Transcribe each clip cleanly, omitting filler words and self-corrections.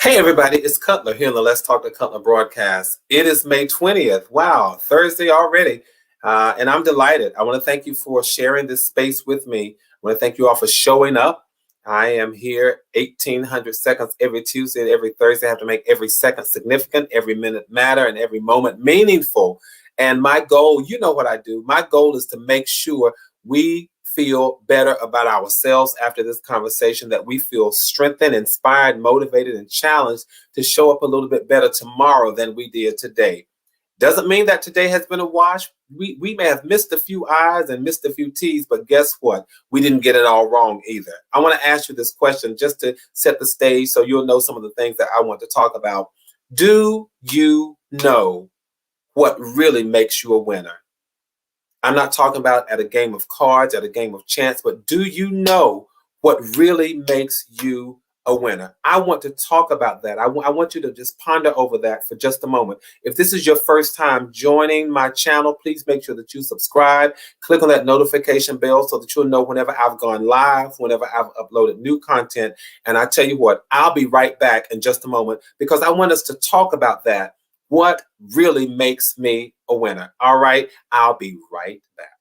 Hey everybody, it's Cutler here on the Let's Talk to Cutler broadcast. It is May 20th. Wow, Thursday already. And I'm delighted. I want to thank you for sharing this space with me. I want to thank you all for showing up. I am here 1,800 seconds every Tuesday and every Thursday. I have to make every second significant, every minute matter, and every moment meaningful. And my goal, you know what I do. My goal is to make sure we feel better about ourselves after this conversation, that we feel strengthened, inspired, motivated, and challenged to show up a little bit better tomorrow than we did today. Doesn't mean that today has been a wash. We may have missed a few I's and missed a few T's, but guess what? We didn't get it all wrong either. I want to ask you this question just to set the stage so you'll know some of the things that I want to talk about. Do you know what really makes you a winner? I'm not talking about at a game of cards, at a game of chance, but do you know what really makes you a winner? I want to talk about that. I want you to just ponder over that for just a moment. If this is your first time joining my channel, please make sure that you subscribe. Click on that notification bell so that you'll know whenever I've gone live, whenever I've uploaded new content. And I tell you what, I'll be right back in just a moment because I want us to talk about that. What really makes me a winner? All right, I'll be right back.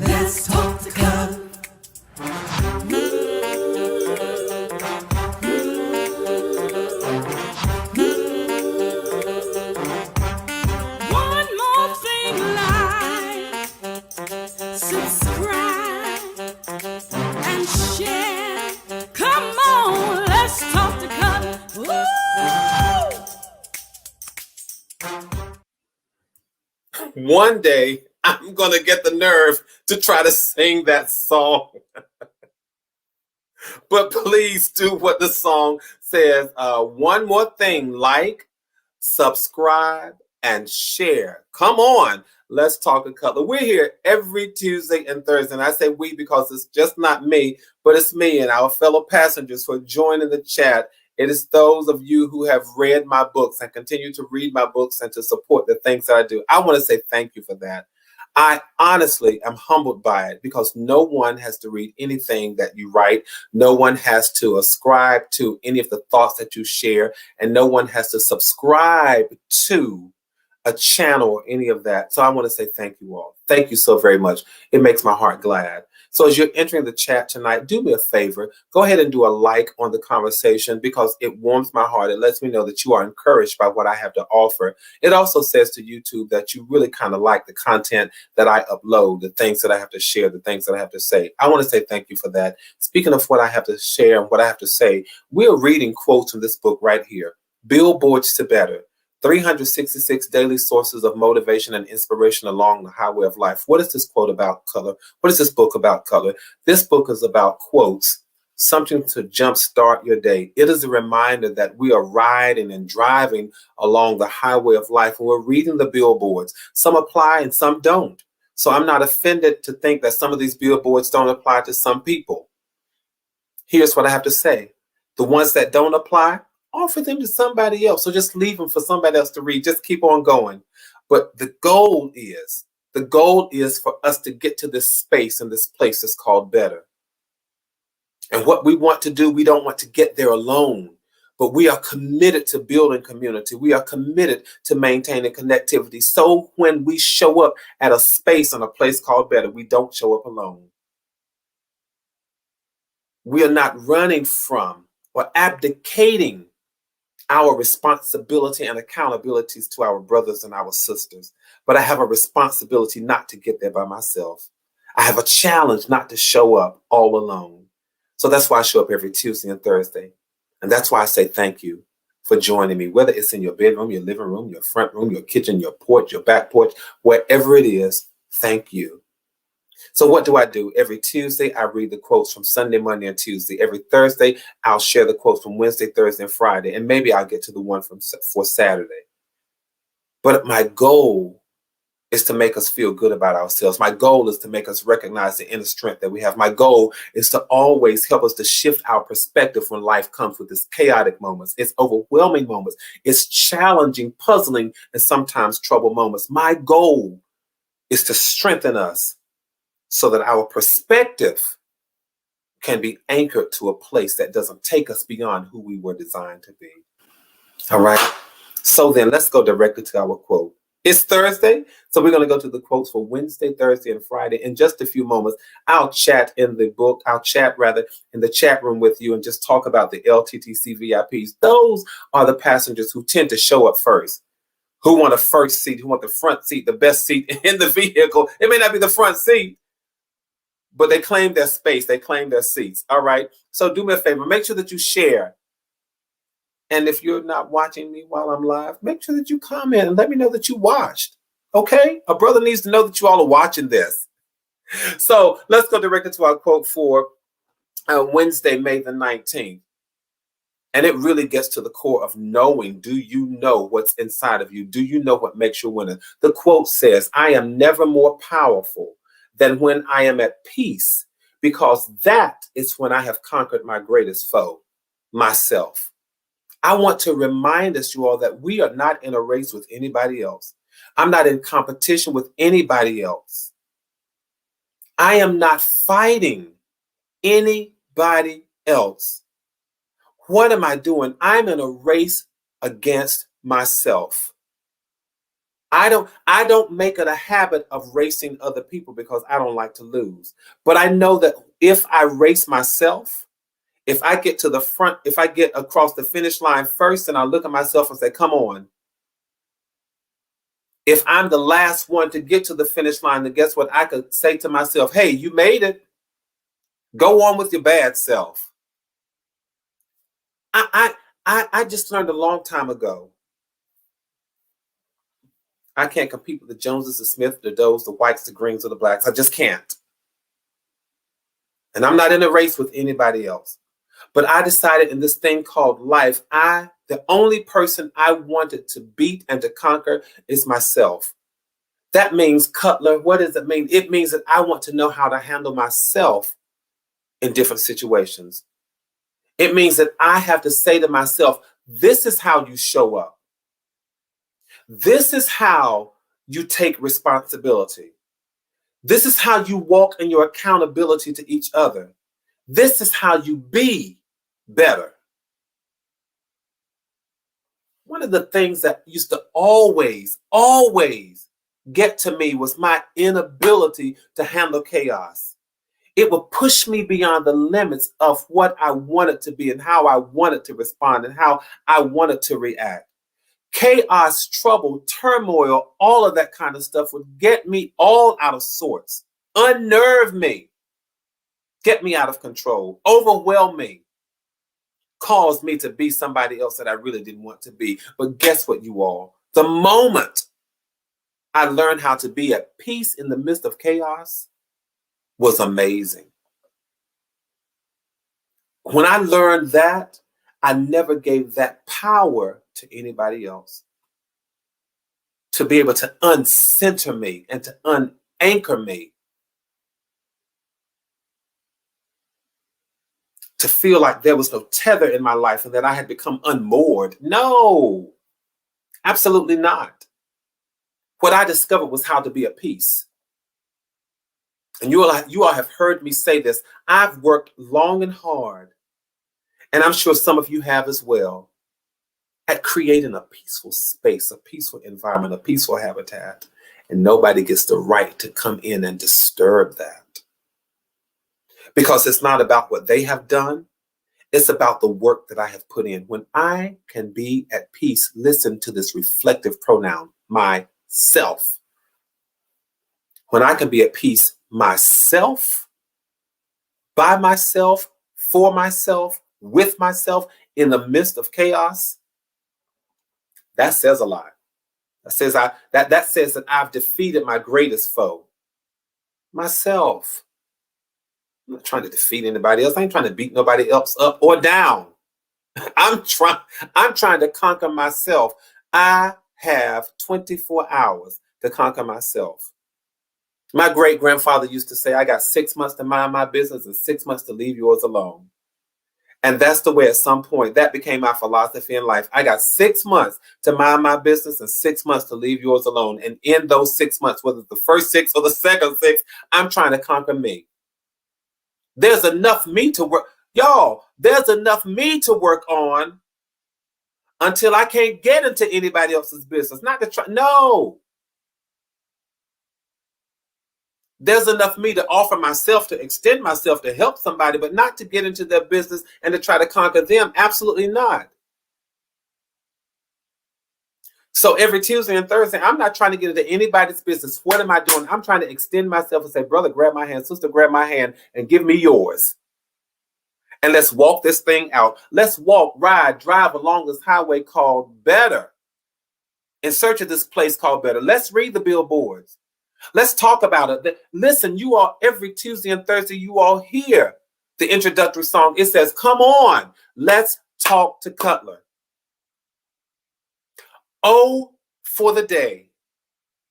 Let's talk to God. One more thing, like, subscribe and share. Come on, let's talk to God. One day, I'm going to get the nerve to try to sing that song. But please do what the song says. One more thing, like, subscribe, and share. Come on, let's talk to Cutler. We're here every Tuesday and Thursday. And I say we because it's just not me, but it's me and our fellow passengers who are joining the chat. It is those of you who have read my books and continue to read my books and to support the things that I do. I want to say thank you for that. I honestly am humbled by it because no one has to read anything that you write. No one has to ascribe to any of the thoughts that you share, and no one has to subscribe to a channel or any of that. So I want to say thank you all. Thank you so very much. It makes my heart glad. So as you're entering the chat tonight, do me a favor. Go ahead and do a like on the conversation because it warms my heart. It lets me know that you are encouraged by what I have to offer. It also says to YouTube that you really kind of like the content that I upload, the things that I have to share, the things that I have to say. I want to say thank you for that. Speaking of what I have to share and what I have to say, we're reading quotes from this book right here, Billboards to Better. 366 daily sources of motivation and inspiration along the highway of life. What is this quote about, Color? What is this book about, Color? This book is about quotes, something to jumpstart your day. It is a reminder that we are riding and driving along the highway of life, and we're reading the billboards. Some apply and some don't. So I'm not offended to think that some of these billboards don't apply to some people. Here's what I have to say. The ones that don't apply, offer them to somebody else. So just leave them for somebody else to read. Just keep on going. But the goal is for us to get to this space and this place that's called better. And what we want to do, we don't want to get there alone, but we are committed to building community. We are committed to maintaining connectivity. So when we show up at a space and a place called better, we don't show up alone. We are not running from or abdicating our responsibility and accountabilities to our brothers and our sisters. But I have a responsibility not to get there by myself. I have a challenge not to show up all alone. So that's why I show up every Tuesday and Thursday. And that's why I say thank you for joining me, whether it's in your bedroom, your living room, your front room, your kitchen, your porch, your back porch, wherever it is, thank you. So what do? Every Tuesday, I read the quotes from Sunday, Monday, and Tuesday. Every Thursday, I'll share the quotes from Wednesday, Thursday, and Friday. And maybe I'll get to the one for Saturday. But my goal is to make us feel good about ourselves. My goal is to make us recognize the inner strength that we have. My goal is to always help us to shift our perspective when life comes with its chaotic moments, its overwhelming moments, its challenging, puzzling, and sometimes troubled moments. My goal is to strengthen us so that our perspective can be anchored to a place that doesn't take us beyond who we were designed to be. All right. So then let's go directly to our quote. It's Thursday, so we're going to go to the quotes for Wednesday, Thursday, and Friday. In just a few moments, I'll chat in the chat room with you and just talk about the LTTC VIPs. Those are the passengers who tend to show up first, who want a first seat, who want the front seat, the best seat in the vehicle. It may not be the front seat, but they claim their space, they claim their seats. All right. So do me a favor, make sure that you share. And if you're not watching me while I'm live, make sure that you comment and let me know that you watched. Okay? A brother needs to know that you all are watching this. So let's go directly to our quote for Wednesday, May the 19th. And it really gets to the core of knowing. Do you know what's inside of you? Do you know what makes you winner? The quote says, I am never more powerful than when I am at peace, because that is when I have conquered my greatest foe, myself. I want to remind us, you all, that we are not in a race with anybody else. I'm not in competition with anybody else. I am not fighting anybody else. What am I doing? I'm in a race against myself. I don't make it a habit of racing other people because I don't like to lose. But I know that if I race myself, if I get to the front, if I get across the finish line first and I look at myself and say, come on. If I'm the last one to get to the finish line, then guess what? I could say to myself, hey, you made it. Go on with your bad self. I just learned a long time ago. I can't compete with the Joneses, the Smiths, the Does, the Whites, the Greens, or the Blacks. I just can't. And I'm not in a race with anybody else. But I decided in this thing called life, the only person I wanted to beat and to conquer is myself. That means, Cutler, what does it mean? It means that I want to know how to handle myself in different situations. It means that I have to say to myself, this is how you show up. This is how you take responsibility. This is how you walk in your accountability to each other. This is how you be better. One of the things that used to always get to me was my inability to handle chaos. It would push me beyond the limits of what I wanted to be and how I wanted to respond and how I wanted to react. Chaos, trouble, turmoil, all of that kind of stuff would get me all out of sorts, unnerve me, get me out of control, overwhelm me, cause me to be somebody else that I really didn't want to be. But guess what, you all? The moment I learned how to be at peace in the midst of chaos was amazing. When I learned that, I never gave that power to anybody else. To be able to uncenter me and to unanchor me. To feel like there was no tether in my life and that I had become unmoored. No, absolutely not. What I discovered was how to be at peace. And you all have heard me say this. I've worked long and hard, and I'm sure some of you have as well, at creating a peaceful space, a peaceful environment, a peaceful habitat. And nobody gets the right to come in and disturb that. Because it's not about what they have done. It's about the work that I have put in. When I can be at peace, listen to this reflective pronoun, myself. When I can be at peace, myself, by myself, for myself, with myself, in the midst of chaos, that says a lot. That says that I've defeated my greatest foe, myself. I'm not trying to defeat anybody else. I ain't trying to beat nobody else up or down. I'm trying to conquer myself. I have 24 hours to conquer myself. My great-grandfather used to say, I got 6 months to mind my business and 6 months to leave yours alone. And that's the way at some point that became my philosophy in life. I got 6 months to mind my business and 6 months to leave yours alone. And in those 6 months, whether it's the first 6 or the second 6, I'm trying to conquer me. There's enough me to work. Y'all, there's enough me to work on until I can't get into anybody else's business. Not to try. No. There's enough me to offer myself, to extend myself, to help somebody, but not to get into their business and to try to conquer them. Absolutely not. So every Tuesday and Thursday, I'm not trying to get into anybody's business. What am I doing? I'm trying to extend myself and say, brother, grab my hand, sister, grab my hand, and give me yours. And let's walk this thing out. Let's walk, ride, drive along this highway called Better, in search of this place called Better. Let's read the billboards. Let's talk about it. Listen, you all, every Tuesday and Thursday, you all hear the introductory song. It says, come on, let's talk to Cutler. Oh, for the day.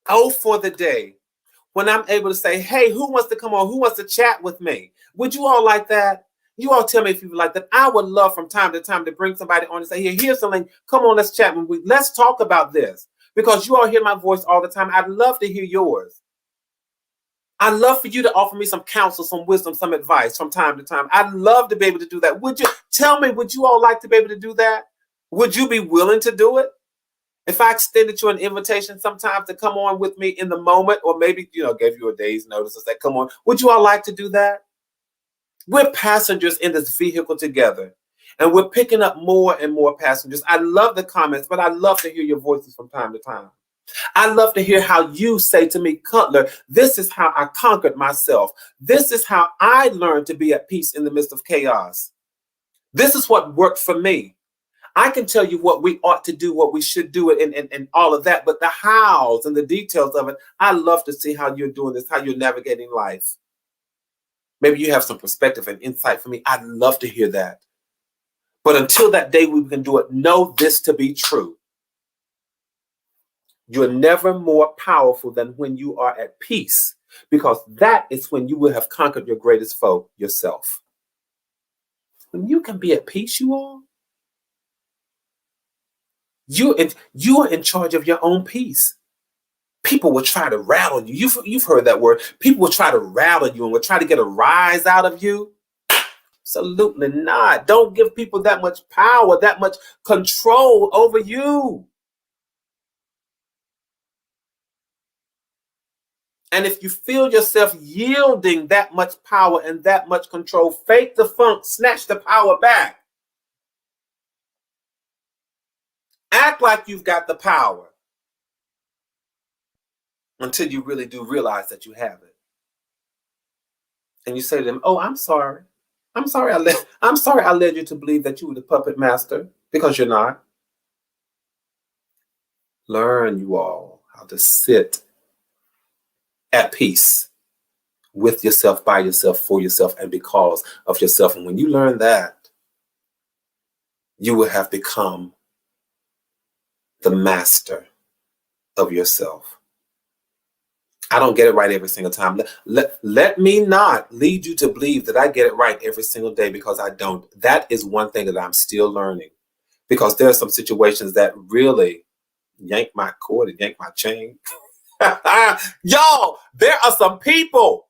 Oh, for the day when I'm able to say, hey, who wants to come on? Who wants to chat with me? Would you all like that? You all tell me if you would like that. I would love from time to time to bring somebody on and say, here's something. Come on, let's chat. Let's talk about this. Because you all hear my voice all the time. I'd love to hear yours. I'd love for you to offer me some counsel, some wisdom, some advice from time to time. I'd love to be able to do that. Would you tell me, would you all like to be able to do that? Would you be willing to do it? If I extended you an invitation sometimes to come on with me in the moment, or maybe, gave you a day's notice and said, come on, would you all like to do that? We're passengers in this vehicle together, and we're picking up more and more passengers. I love the comments, but I love to hear your voices from time to time. I love to hear how you say to me, Cutler, this is how I conquered myself. This is how I learned to be at peace in the midst of chaos. This is what worked for me. I can tell you what we ought to do, what we should do, and all of that, but the hows and the details of it, I love to see how you're doing this, how you're navigating life. Maybe you have some perspective and insight for me. I'd love to hear that. But until that day we can do it, know this to be true. You're never more powerful than when you are at peace, because that is when you will have conquered your greatest foe, yourself. When you can be at peace, you all, you are in charge of your own peace. People will try to rattle you. You've heard that word. People will try to rattle you and will try to get a rise out of you. Absolutely not. Don't give people that much power, that much control over you. And if you feel yourself yielding that much power and that much control, fake the funk, snatch the power back. Act like you've got the power until you really do realize that you have it. And you say to them, oh, I'm sorry. I'm sorry I led you to believe that you were the puppet master, because you're not. Learn, you all, how to sit at peace with yourself, by yourself, for yourself, and because of yourself. And when you learn that, you will have become the master of yourself. I don't get it right every single time. Let me not lead you to believe that I get it right every single day, because I don't. That is one thing that I'm still learning, because there are some situations that really yank my cord and yank my chain. Y'all, there are some people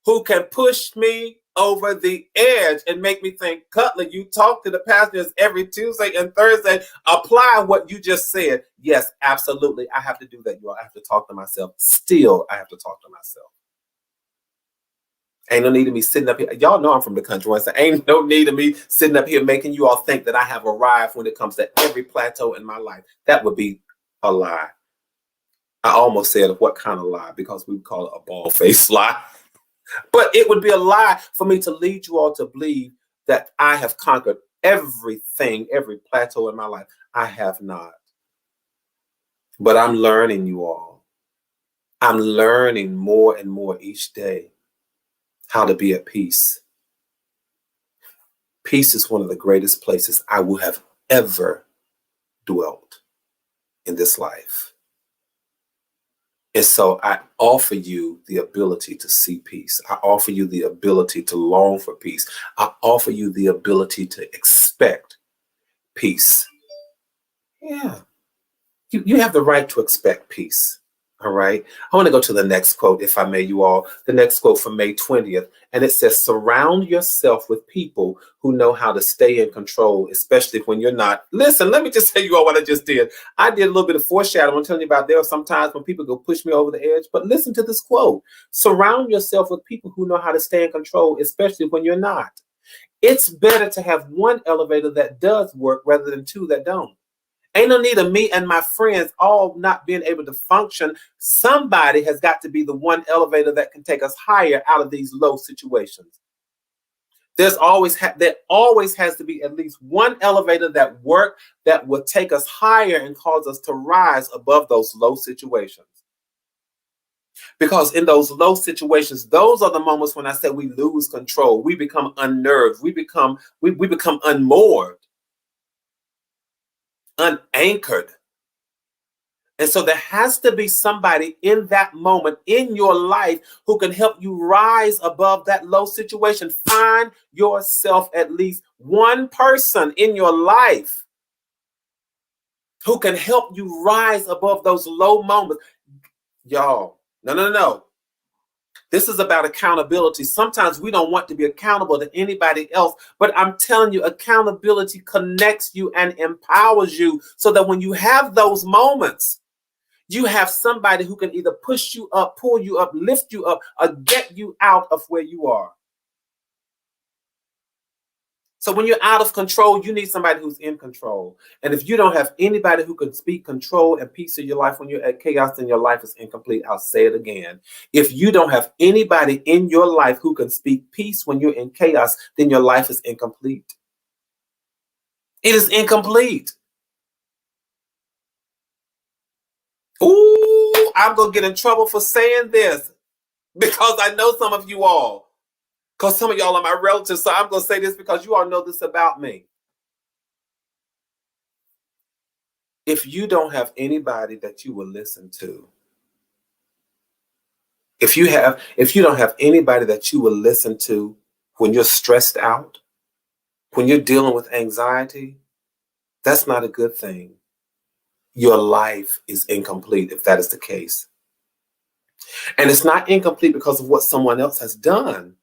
who can push me over the edge and make me think, Cutler, you talk to the pastors every Tuesday and Thursday. Apply what you just said. Yes, absolutely. I have to do that, you all. I have to talk to myself. Still, I have to talk to myself. Ain't no need of me sitting up here. Y'all know I'm from the country. So ain't no need of me sitting up here making you all think that I have arrived when it comes to every plateau in my life. That would be a lie. I almost said what kind of lie, because we would call it a bald-faced lie. But it would be a lie for me to lead you all to believe that I have conquered everything, every plateau in my life. I have not. But I'm learning, you all. I'm learning more and more each day how to be at peace. Peace is one of the greatest places I will have ever dwelt in this life. And so I offer you the ability to see peace. I offer you the ability to long for peace. I offer you the ability to expect peace. Yeah. You have the right to expect peace. All right. I want to go to the next quote, if I may, you all. The next quote from May 20th. And it says, surround yourself with people who know how to stay in control, especially when you're not. Listen, let me just tell you all what I just did. I did a little bit of foreshadowing. I'm telling you about there are some times when people go push me over the edge. But listen to this quote. Surround yourself with people who know how to stay in control, especially when you're not. It's better to have one elevator that does work rather than two that don't. Ain't no need of me and my friends all not being able to function. Somebody has got to be the one elevator that can take us higher out of these low situations. There always has to be at least one elevator that will take us higher and cause us to rise above those low situations. Because in those low situations, those are the moments when I say we lose control. We become unnerved. We become unmoored, unanchored. And so there has to be somebody in that moment in your life who can help you rise above that low situation. Find yourself at least one person in your life who can help you rise above those low moments. Y'all, no. This is about accountability. Sometimes we don't want to be accountable to anybody else, but I'm telling you, accountability connects you and empowers you so that when you have those moments, you have somebody who can either push you up, pull you up, lift you up, or get you out of where you are. So when you're out of control, you need somebody who's in control. And if you don't have anybody who can speak control and peace in your life when you're at chaos, then your life is incomplete. I'll say it again. If you don't have anybody in your life who can speak peace when you're in chaos, then your life is incomplete. It is incomplete. Ooh, I'm going to get in trouble for saying this because I know some of you all. Because some of y'all are my relatives, so I'm going to say this because you all know this about me. If you don't have anybody that you will listen to, if you don't have anybody that you will listen to when you're stressed out, when you're dealing with anxiety, that's not a good thing. Your life is incomplete if that is the case. And it's not incomplete because of what someone else has done.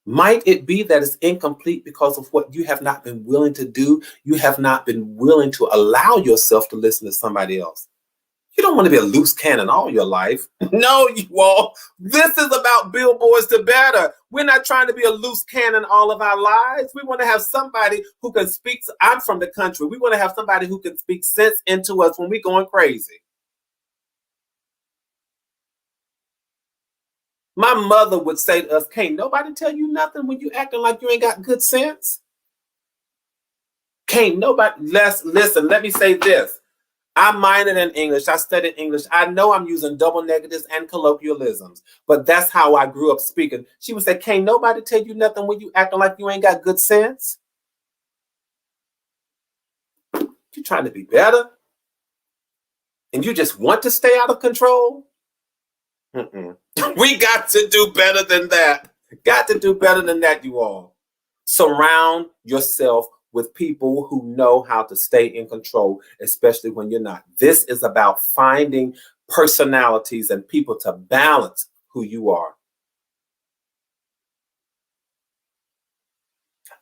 Might it be that it's incomplete because of what you have not been willing to do? You have not been willing to allow yourself to listen to somebody else. You don't want to be a loose cannon all your life. No, you all. This is about billboards to better. We're not trying to be a loose cannon all of our lives. We want to have somebody who can speak. I'm from the country. We want to have somebody who can speak sense into us when we're going crazy. My mother would say to us, can't nobody tell you nothing when you acting like you ain't got good sense? Can't nobody. Listen, let me say this. I minored in English. I studied English. I know I'm using double negatives and colloquialisms, but that's how I grew up speaking. She would say, can't nobody tell you nothing when you acting like you ain't got good sense? You trying to be better? And you just want to stay out of control? We got to do better than that. Got to do better than that, you all. Surround yourself with people who know how to stay in control, especially when you're not. This is about finding personalities and people to balance who you are.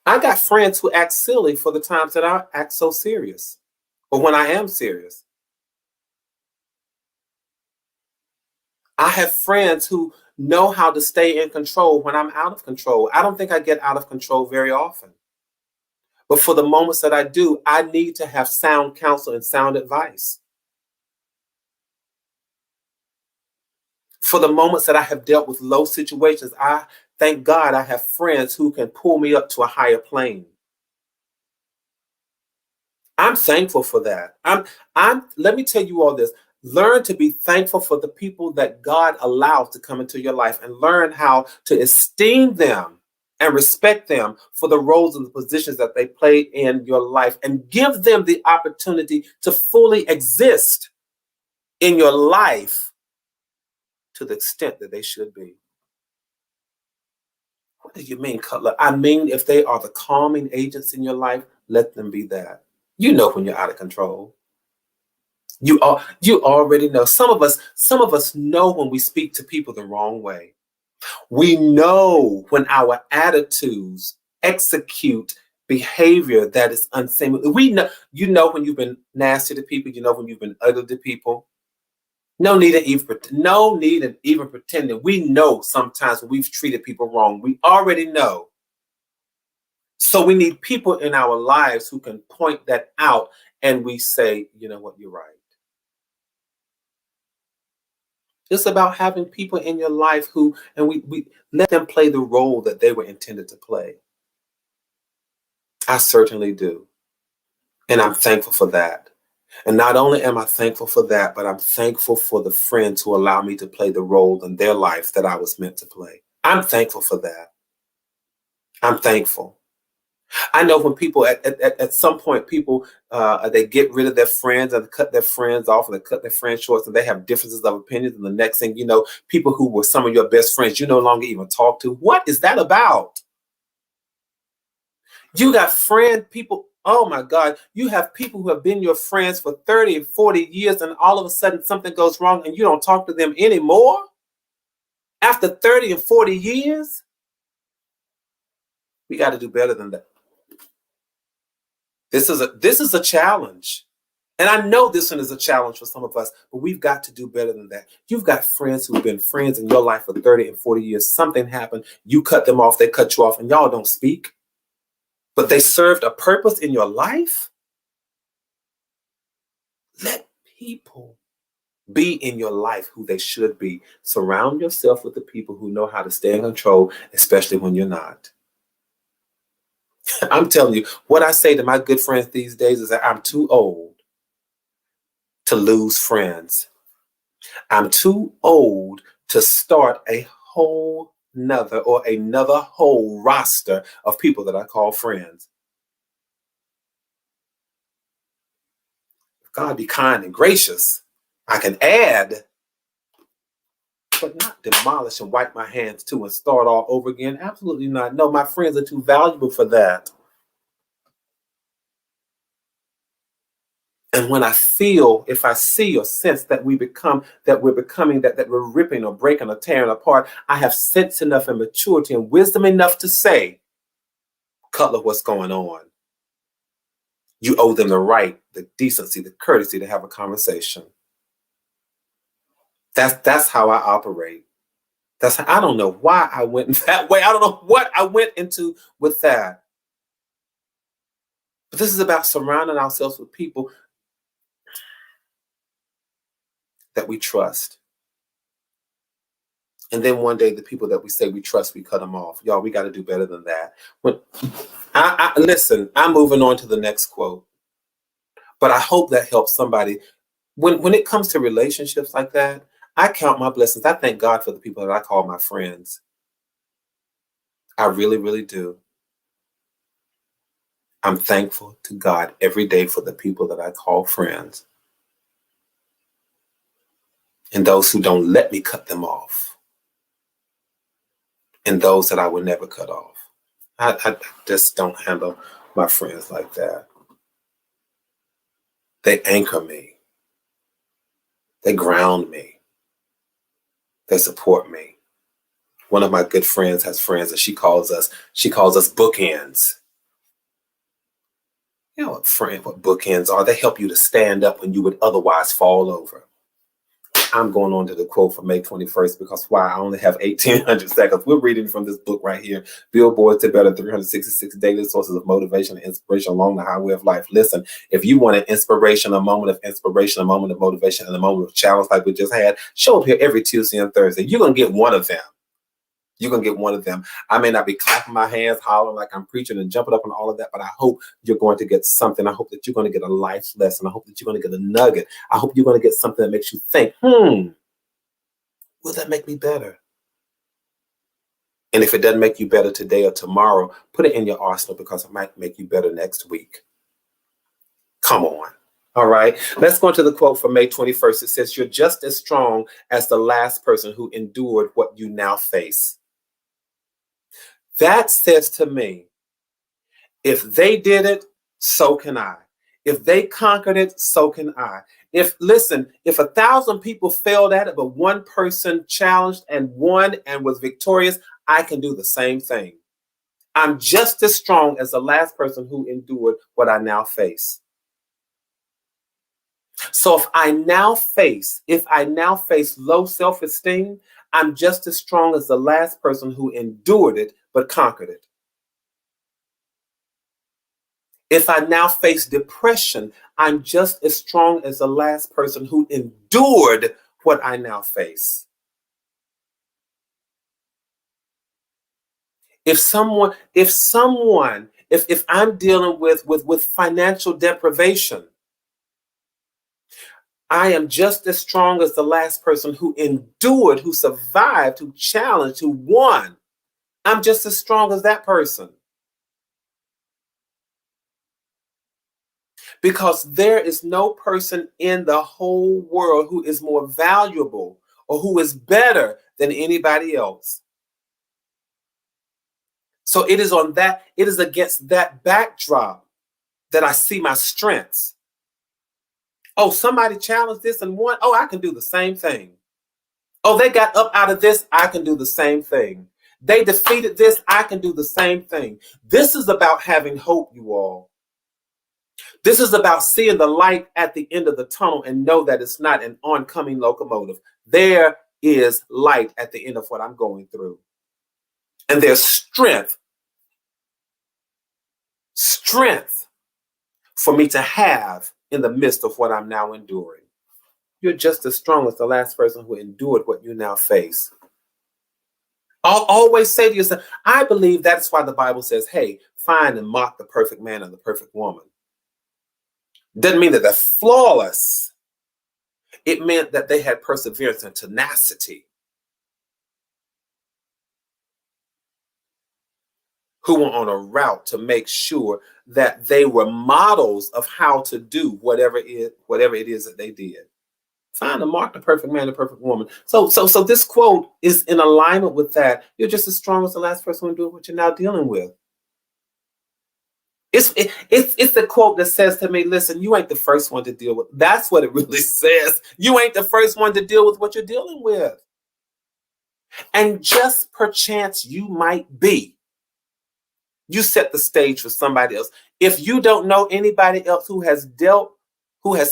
I got friends who act silly for the times that I act so serious, or when I am serious. I have friends who know how to stay in control when I'm out of control. I don't think I get out of control very often. But for the moments that I do, I need to have sound counsel and sound advice. For the moments that I have dealt with low situations, I thank God I have friends who can pull me up to a higher plane. I'm thankful for that. Let me tell you all this. Learn to be thankful for the people that God allows to come into your life and learn how to esteem them and respect them for the roles and the positions that they play in your life and give them the opportunity to fully exist in your life to the extent that they should be. What do you mean, Cutler? I mean, if they are the calming agents in your life, let them be that. You know when you're out of control. You already know. Some of us know when we speak to people the wrong way. We know when our attitudes execute behavior that is unseemly. We know, you know when you've been nasty to people, you know when you've been ugly to people. No need in even pretending. We know sometimes when we've treated people wrong. We already know. So we need people in our lives who can point that out and we say, you know what, you're right. It's about having people in your life who, and we let them play the role that they were intended to play. I certainly do. And I'm thankful for that. And not only am I thankful for that, but I'm thankful for the friends who allow me to play the role in their life that I was meant to play. I'm thankful for that. I'm thankful. I know when people at some point people they get rid of their friends and cut their friends off and they cut their friends short and they have differences of opinions, and the next thing you know, people who were some of your best friends you no longer even talk to. What is that about? You got people, oh my God, you have people who have been your friends for 30 and 40 years and all of a sudden something goes wrong and you don't talk to them anymore after 30 and 40 years? We got to do better than that. This is a challenge. And I know this one is a challenge for some of us, but we've got to do better than that. You've got friends who've been friends in your life for 30 and 40 years. Something happened. You cut them off. They cut you off and y'all don't speak. But they served a purpose in your life. Let people be in your life who they should be. Surround yourself with the people who know how to stay in control, especially when you're not. I'm telling you, what I say to my good friends these days is that I'm too old to lose friends. I'm too old to start another whole roster of people that I call friends. If God be kind and gracious, I can add, but not demolish and wipe my hands too and start all over again. Absolutely not. No, my friends are too valuable for that. And when if I see or sense that we're ripping or breaking or tearing apart, I have sense enough and maturity and wisdom enough to say, Cutler, what's going on? You owe them the right, the decency, the courtesy to have a conversation. That's how I operate. I don't know why I went that way. I don't know what I went into with that. But this is about surrounding ourselves with people that we trust. And then one day, the people that we say we trust, we cut them off. Y'all, we got to do better than that. Listen, I'm moving on to the next quote. But I hope that helps somebody. When it comes to relationships like that, I count my blessings. I thank God for the people that I call my friends. I really, really do. I'm thankful to God every day for the people that I call friends. And those who don't let me cut them off. And those that I will never cut off. I just don't handle my friends like that. They anchor me. They ground me. They support me. One of my good friends has friends that she calls us bookends. You know what bookends are? They help you to stand up when you would otherwise fall over. I'm going on to the quote for May 21st because I only have 1,800 seconds. We're reading from this book right here, Billboard to Better, 366 Daily Sources of Motivation and Inspiration Along the Highway of Life. Listen, if you want an inspiration, a moment of inspiration, a moment of motivation, and a moment of challenge like we just had, show up here every Tuesday and Thursday. You're going to get one of them. You're going to get one of them. I may not be clapping my hands, hollering like I'm preaching and jumping up and all of that, but I hope you're going to get something. I hope that you're going to get a life lesson. I hope that you're going to get a nugget. I hope you're going to get something that makes you think, will that make me better? And if it doesn't make you better today or tomorrow, put it in your arsenal because it might make you better next week. Come on. All right. Let's go into the quote from May 21st. It says, "You're just as strong as the last person who endured what you now face." That says to me, if they did it, so can I. If they conquered it, so can I. If 1,000 people failed at it, but one person challenged and won and was victorious, I can do the same thing. I'm just as strong as the last person who endured what I now face. So if I now face low self-esteem, I'm just as strong as the last person who endured it but conquered it. If I now face depression, I'm just as strong as the last person who endured what I now face. If I'm dealing with financial deprivation, I am just as strong as the last person who endured, who survived, who challenged, who won. I'm just as strong as that person. Because there is no person in the whole world who is more valuable or who is better than anybody else. So it is against that backdrop that I see my strengths. Oh, somebody challenged this and won. Oh, I can do the same thing. Oh, they got up out of this. I can do the same thing. They defeated this. I can do the same thing. This is about having hope, you all. This is about seeing the light at the end of the tunnel and know that it's not an oncoming locomotive. There is light at the end of what I'm going through. And there's strength for me to have in the midst of what I'm now enduring. You're just as strong as the last person who endured what you now face. I'll always say to yourself, I believe that's why the Bible says, hey, find and mock the perfect man and the perfect woman. Doesn't mean that they're flawless. It meant that they had perseverance and tenacity. Who were on a route to make sure that they were models of how to do whatever it is that they did. Find and mark the perfect man, the perfect woman. So this quote is in alignment with that. You're just as strong as the last person who doing what you're now dealing with. It's the quote that says to me, listen, you ain't the first one to deal with. That's what it really says. You ain't the first one to deal with what you're dealing with. And just perchance you might be. You set the stage for somebody else. If you don't know anybody else who has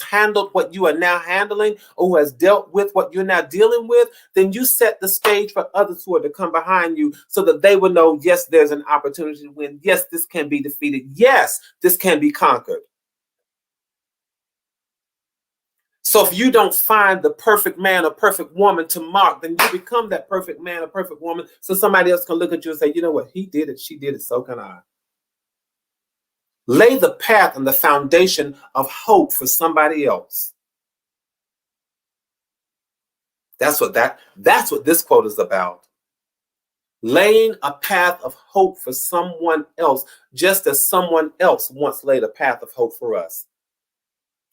handled what you are now handling, or who has dealt with what you're now dealing with, then you set the stage for others who are to come behind you so that they will know, yes, there's an opportunity to win. Yes, this can be defeated. Yes, this can be conquered. So if you don't find the perfect man or perfect woman to mark, then you become that perfect man or perfect woman so somebody else can look at you and say, you know what, he did it, she did it, so can I. Lay the path and the foundation of hope for somebody else. That's what this quote is about. Laying a path of hope for someone else, just as someone else once laid a path of hope for us.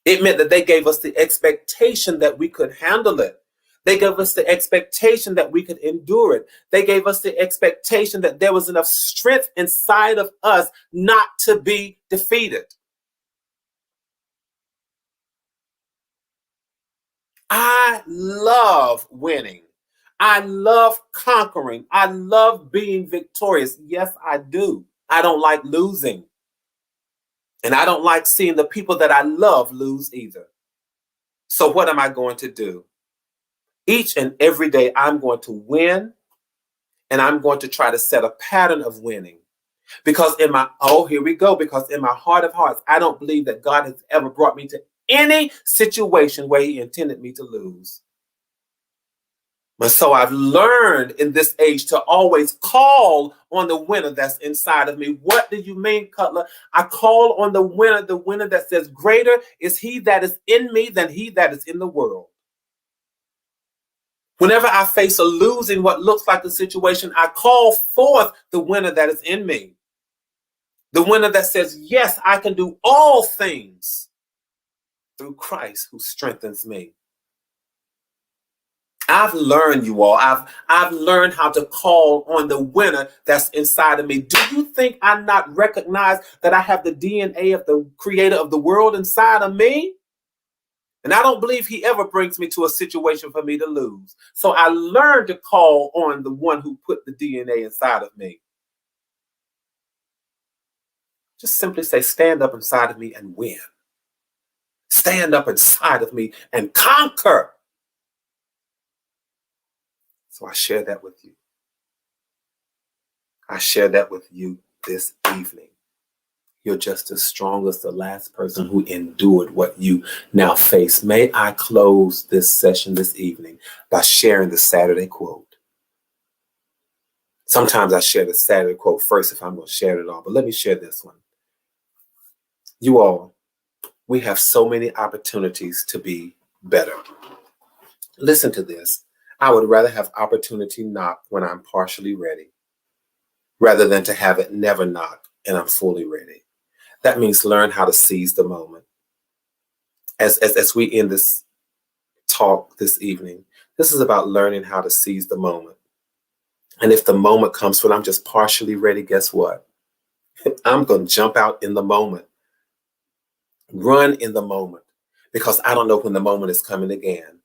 It meant that they gave us the expectation that we could handle it. They gave us the expectation that we could endure it. They gave us the expectation that there was enough strength inside of us not to be defeated. I love winning. I love conquering. I love being victorious. Yes, I do. I don't like losing. And I don't like seeing the people that I love lose either. So what am I going to do? Each and every day, I'm going to win, and I'm going to try to set a pattern of winning. Because here we go, because in my heart of hearts, I don't believe that God has ever brought me to any situation where he intended me to lose. But so I've learned in this age to always call on the winner that's inside of me. What do you mean, Cutler? I call on the winner that says, greater is he that is in me than he that is in the world. Whenever I face a losing what looks like a situation, I call forth the winner that is in me. The winner that says, yes, I can do all things through Christ who strengthens me. I've learned, you all, I've learned how to call on the winner that's inside of me. Do you think I not recognize that I have the DNA of the creator of the world inside of me? And I don't believe he ever brings me to a situation for me to lose. So I learned to call on the one who put the DNA inside of me. Just simply say, stand up inside of me and win. Stand up inside of me and conquer. So I share that with you. I share that with you this evening. You're just as strong as the last person who endured what you now face. May I close this session this evening by sharing the Saturday quote. Sometimes I share the Saturday quote first if I'm going to share it all, but let me share this one. You all, we have so many opportunities to be better. Listen to this. I would rather have opportunity knock when I'm partially ready, rather than to have it never knock and I'm fully ready. That means learn how to seize the moment. As we end this talk this evening, this is about learning how to seize the moment. And if the moment comes when I'm just partially ready, guess what? I'm going to jump out in the moment. Run in the moment, because I don't know when the moment is coming again.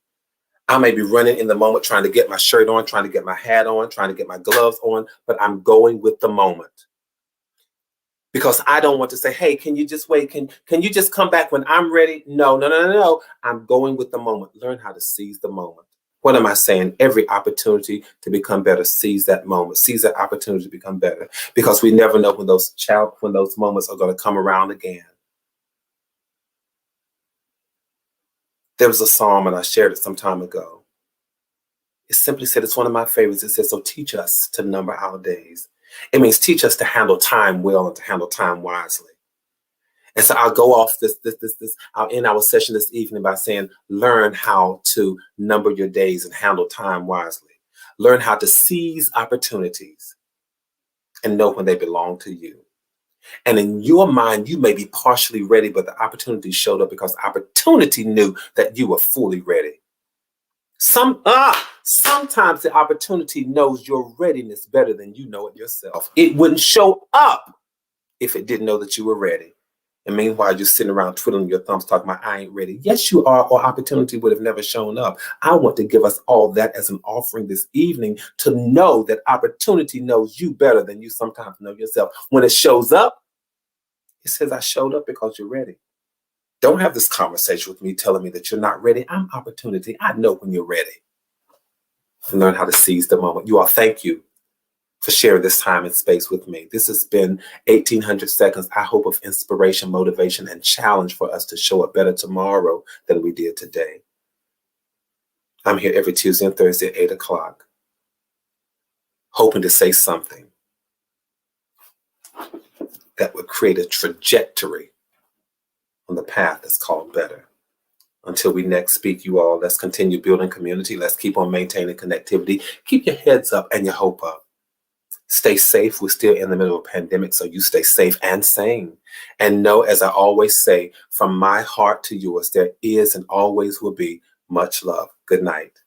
I may be running in the moment, trying to get my shirt on, trying to get my hat on, trying to get my gloves on, but I'm going with the moment. Because I don't want to say, hey, can you just wait? Can you just come back when I'm ready? No. I'm going with the moment. Learn how to seize the moment. What am I saying? Every opportunity to become better, seize that moment. Seize that opportunity to become better. Because we never know when those moments are going to come around again. There was a psalm, and I shared it some time ago. It simply said, it's one of my favorites. It says, so teach us to number our days. It means teach us to handle time well and to handle time wisely. And so I'll go off I'll end our session this evening by saying, learn how to number your days and handle time wisely. Learn how to seize opportunities and know when they belong to you. And in your mind, you may be partially ready, but the opportunity showed up because opportunity knew that you were fully ready. Sometimes the opportunity knows your readiness better than you know it yourself. It wouldn't show up if it didn't know that you were ready. And meanwhile, you're sitting around twiddling your thumbs talking about, I ain't ready. Yes, you are, or opportunity would have never shown up. I want to give us all that as an offering this evening to know that opportunity knows you better than you sometimes know yourself. When it shows up, it says, I showed up because you're ready. Don't have this conversation with me telling me that you're not ready. I'm opportunity. I know when you're ready. And learn how to seize the moment. You all, thank you for sharing this time and space with me. This has been 1800 seconds, I hope, of inspiration, motivation, and challenge for us to show up better tomorrow than we did today. I'm here every Tuesday and Thursday at 8 o'clock, hoping to say something that would create a trajectory on the path that's called better. Until we next speak, you all, let's continue building community. Let's keep on maintaining connectivity. Keep your heads up and your hope up. Stay safe. We're still in the middle of a pandemic, so you stay safe and sane. And know, as I always say, from my heart to yours, there is and always will be much love. Good night.